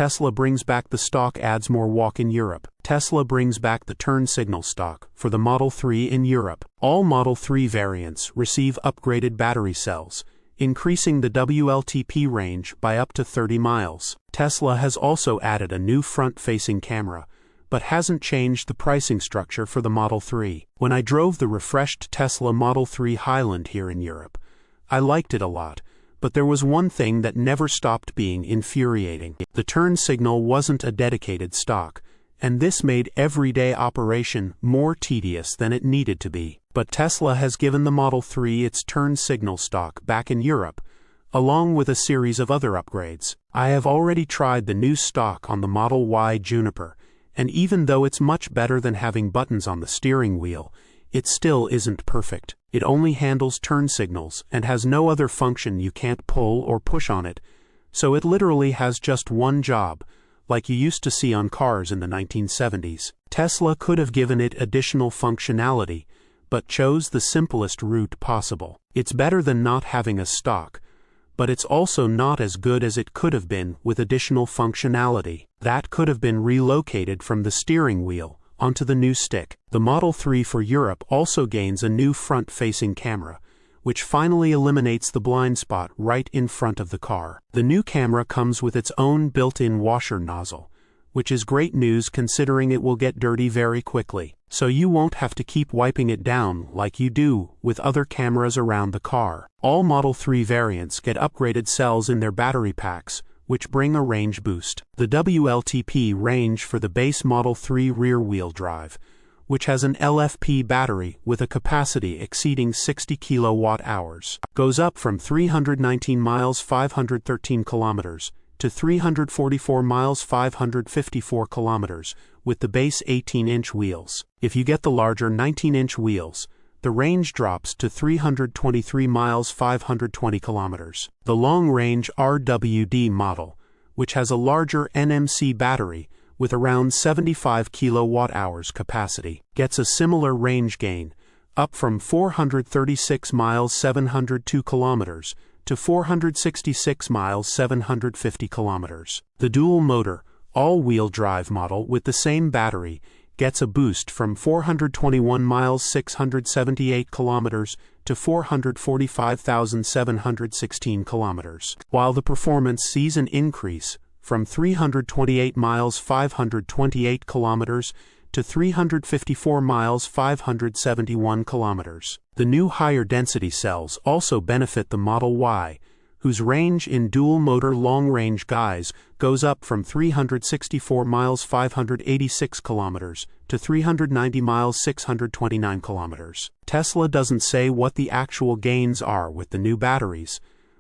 Tesla brings back the Stalk, adds more walk in Europe. Tesla brings back the turn signal Stalk for the Model 3 in Europe. All Model 3 variants receive upgraded battery cells, increasing the WLTP range by up to 30 miles. Tesla has also added a new front-facing camera, but hasn't changed the pricing structure for the Model 3. When I drove the refreshed Tesla Model 3 Highland here in Europe, I liked it a lot, but there was one thing that never stopped being infuriating. The turn signal wasn't a dedicated stock, and this made everyday operation more tedious than it needed to be. But Tesla has given the Model 3 its turn signal stock back in Europe, along with a series of other upgrades. I have already tried the new stock on the Model Y Juniper, and even though it's much better than having buttons on the steering wheel, it still isn't perfect. It only handles turn signals and has no other function. You can't pull or push on it, so it literally has just one job, like you used to see on cars in the 1970s. Tesla could have given it additional functionality, but chose the simplest route possible. It's better than not having a stock, but it's also not as good as it could have been with additional functionality. That could have been relocated from the steering wheel onto the new stick. The Model 3 for Europe also gains a new front-facing camera, which finally eliminates the blind spot right in front of the car. The new camera comes with its own built-in washer nozzle, which is great news considering it will get dirty very quickly, so you won't have to keep wiping it down like you do with other cameras around the car. All Model 3 variants get upgraded cells in their battery packs, which bring a range boost. The WLTP range for the base Model 3 rear-wheel drive, which has an LFP battery with a capacity exceeding 60 kilowatt-hours, goes up from 319 miles 513 kilometers to 344 miles 554 kilometers with the base 18-inch wheels. If you get the larger 19-inch wheels, the range drops to 323 miles 520 kilometers. The long-range RWD model, which has a larger NMC battery with around 75 kilowatt-hours capacity, gets a similar range gain, up from 436 miles 702 kilometers to 466 miles 750 kilometers. The dual-motor, all-wheel drive model with the same battery gets a boost from 421 miles 678 kilometers to 445,716 kilometers, while the performance sees an increase from 328 miles 528 kilometers to 354 miles 571 kilometers. The new higher density cells also benefit the Model Y, whose range in dual-motor long-range guise goes up from 364 miles 586 kilometers to 390 miles 629 kilometers. Tesla doesn't say what the actual gains are with the new batteries,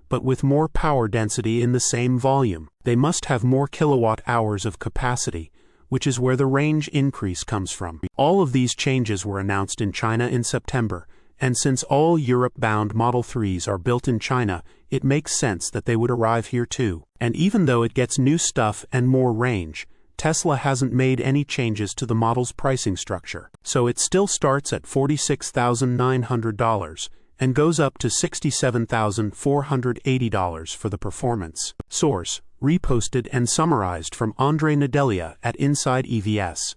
but with more power density in the same volume, they must have more kilowatt-hours of capacity, which is where the range increase comes from. All of these changes were announced in China in September, and since all Europe-bound Model 3s are built in China, it makes sense that they would arrive here too. And even though it gets new stuff and more range, Tesla hasn't made any changes to the model's pricing structure, so it still starts at $46,900 and goes up to $67,480 for the performance. Source: reposted and summarized from Andrei Nedelea at insideevs.